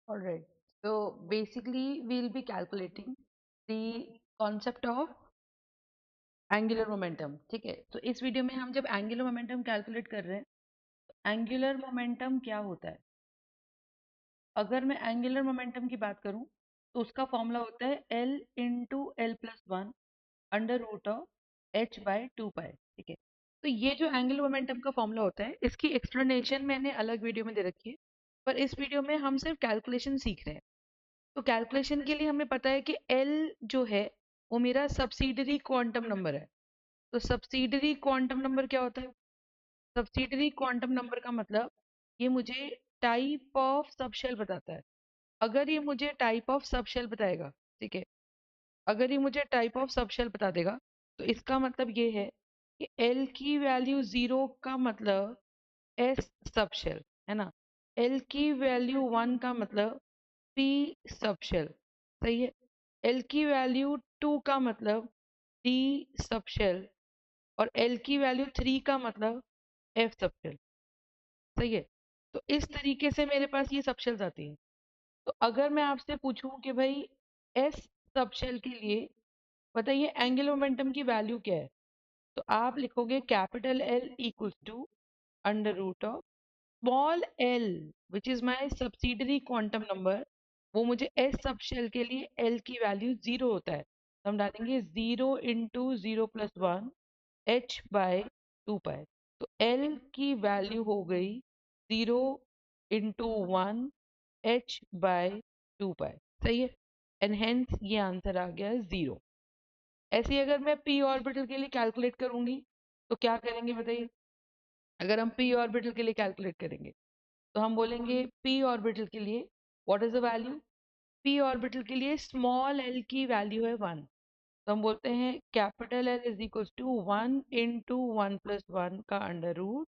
All right. So basically, we'll be calculating the concept of angular momentum. ठीक है, तो इस वीडियो में हम जब एंगुलर मोमेंटम कैलकुलेट कर रहे हैं, एंगुलर मोमेंटम क्या होता है? अगर मैं एंगुलर मोमेंटम की बात करूं तो उसका फॉर्मूला होता है L into L plus one under root of H by two pi. ठीक है, तो ये जो एंगुलर मोमेंटम का फॉर्मूला होता है इसकी एक्सप्लेनेशन मैंने अलग वीडियो में दे रखी है, पर इस वीडियो में हम सिर्फ कैलकुलेशन सीख रहे हैं. तो कैलकुलेशन के लिए हमें पता है कि L जो है वो मेरा सब्सिडरी क्वांटम नंबर है. तो सब्सिडरी क्वांटम नंबर क्या होता है? सब्सिडरी क्वांटम नंबर का मतलब ये मुझे टाइप ऑफ सबशेल बताता है. अगर ये मुझे टाइप ऑफ सबशेल बताएगा, ठीक है, अगर ये मुझे टाइप ऑफ सबशेल बता देगा तो इसका मतलब ये है कि एल की वैल्यू जीरो का मतलब एस सबशेल है ना. एल की वैल्यू वन का मतलब पी सबशेल. सही है. एल की वैल्यू टू का मतलब डी सबशेल. और एल की वैल्यू थ्री का मतलब एफ सबशेल. सही है. तो इस तरीके से मेरे पास ये सबशेल्स आती हैं. तो अगर मैं आपसे पूछूं कि भाई एस सबशेल के लिए बताइए एंगुलर मोमेंटम की वैल्यू क्या है, तो आप लिखोगे capital L equals to under root of small L which is my subsidiary quantum number. वो मुझे एस सबशेल के लिए एल की वैल्यू जीरो होता है, तो हम डालेंगे zero into zero plus one H by two pi. तो एल की वैल्यू हो गई zero into one H by two pi. सही है. एंड हेंस ये आंसर आ गया जीरो. ऐसे ही अगर मैं पी ऑर्बिटल के लिए कैलकुलेट करूंगी तो क्या करेंगे बताइए? अगर हम पी ऑर्बिटल के लिए कैलकुलेट करेंगे तो हम बोलेंगे पी ऑर्बिटल के लिए what is the value? P orbital के लिए स्मॉल एल की वैल्यू है वन, तो हम बोलते हैं capital L is equal to one into one plus one का under root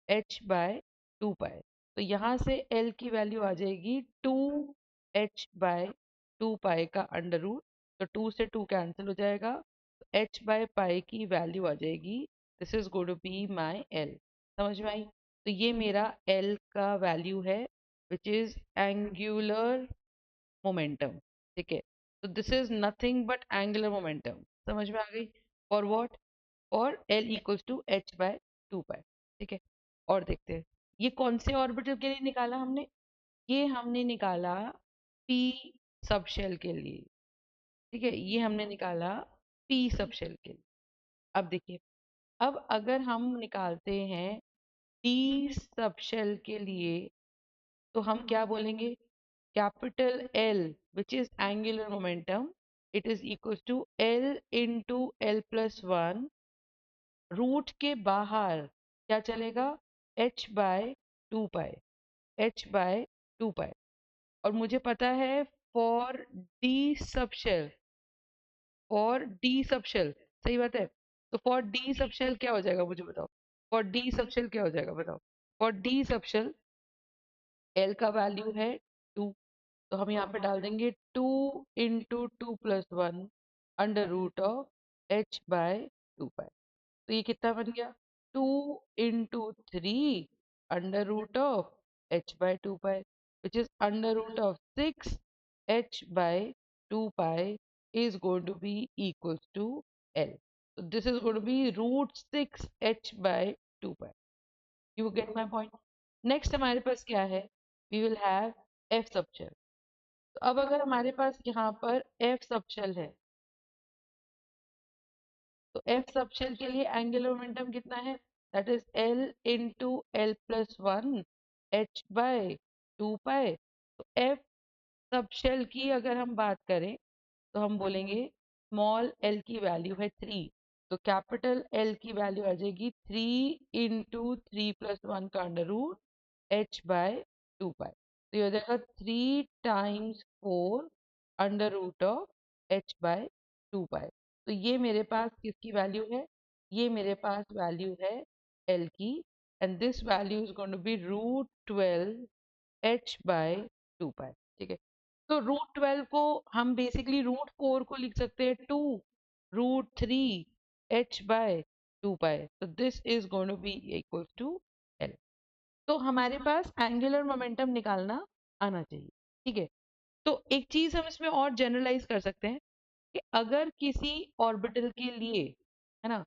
H by two pi. तो यहाँ से एल की वैल्यू आ जाएगी two H by two pi का अंडर रूट. तो टू से टू कैंसिल हो जाएगा, तो एच बाय पाई की वैल्यू आ जाएगी. This is going to be my L. समझ में आई? तो ये मेरा एल का वैल्यू है विच इज एंगुलर मोमेंटम. ठीक है, तो this is nothing but angular momentum. समझ में आ गई? For what? और L equals to H by two pi. ठीक है, और देखते हैं ये कौन से ऑर्बिटल के लिए निकाला हमने. ये हमने निकाला पी सबशेल के लिए. ठीक है, ये हमने निकाला पी सबशेल के लिए. अब देखिए, अब अगर हम निकालते हैं डी सबशेल के लिए तो हम क्या बोलेंगे? Capital L which is angular momentum, it is equal to L into L plus one. Root के बाहर क्या चलेगा? H by two pi. H by two pi. और मुझे पता है for D subshell, for D subshell, सही बात है. तो फॉर डी सबशेल क्या हो जाएगा मुझे बताओ? फॉर डी सबशेल क्या हो जाएगा बताओ? फॉर डी सबशेल एल का वैल्यू है टू, तो हम यहाँ पे डाल देंगे two into two plus one under root of H by two pi. तो ये कितना बन गया? Two into three under root of H by two pi which is under root of six H by two pi is going to be equals to L. So this is going to be root 6 h by 2 pi. You get my point? Next हमारे पास क्या है? We will have F subshell. तो अब अगर हमारे पास यहाँ पर F subshell है तो F सबशेल के लिए एंगुलर मोमेंटम कितना है? That is L into L plus one H by two pi. तो F सबशेल की अगर हम बात करें तो हम बोलेंगे स्मॉल एल की वैल्यू है थ्री, तो कैपिटल एल की वैल्यू आ जाएगी three into three plus one का under root H by two pi. तो ये हो जाएगा three times four under root of H by two pi. तो ये मेरे पास किसकी वैल्यू है? ये मेरे पास वैल्यू है एल की. And this value is going to be root twelve H by two pi. ठीक है, तो रूट ट्वेल्व को हम बेसिकली रूट फोर को लिख सकते हैं two root three H by two pi. तो this is going to be equal to L. तो हमारे पास एंगुलर मोमेंटम निकालना आना चाहिए. ठीक है। तो एक चीज हम इसमें और जनरलाइज कर सकते हैं कि अगर किसी ऑर्बिटल के लिए, है ना,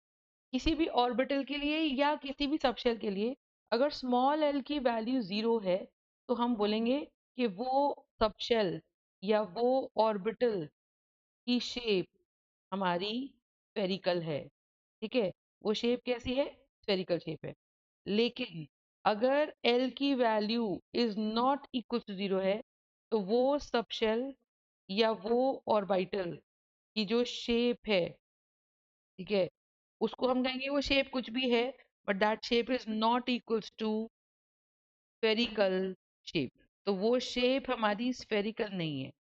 किसी भी ऑर्बिटल के लिए या किसी भी सबशेल के लिए अगर स्मॉल एल की वैल्यू जीरो है तो हम बोलेंगे कि वो सबशेल या वो ऑर्बिटल की शेप हमारी स्फेरिकल है। ठीक है, वो शेप कैसी है? स्फेरिकल शेप है। लेकिन अगर एल की value is not equal to zero है तो वो सबशेल या वो ऑर्बिटल की जो शेप है, ठीक है, उसको हम कहेंगे वो शेप कुछ भी है, but that shape is not equals to spherical shape. तो वो शेप हमारी स्फेरिकल नहीं है।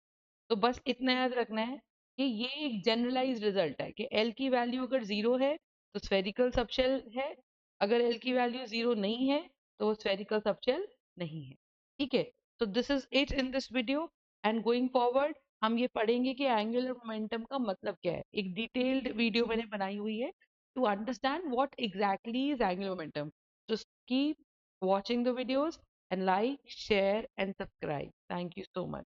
तो बस इतना याद रखना है कि ये एक जनरलाइज रिजल्ट है कि एल की वैल्यू अगर जीरो है तो स्फेरिकल सबशेल है, अगर एल की वैल्यू जीरो नहीं है तो वो स्फेरिकल सबशेल नहीं है। ठीक है, तो this is it in this video, and going forward हम ये पढ़ेंगे कि एंगुलर मोमेंटम का मतलब क्या है। एक डिटेल्ड वीडियो मैंने बनाई हुई है to understand what exactly is angular momentum. So keep watching the videos and like, share and subscribe. Thank you so much.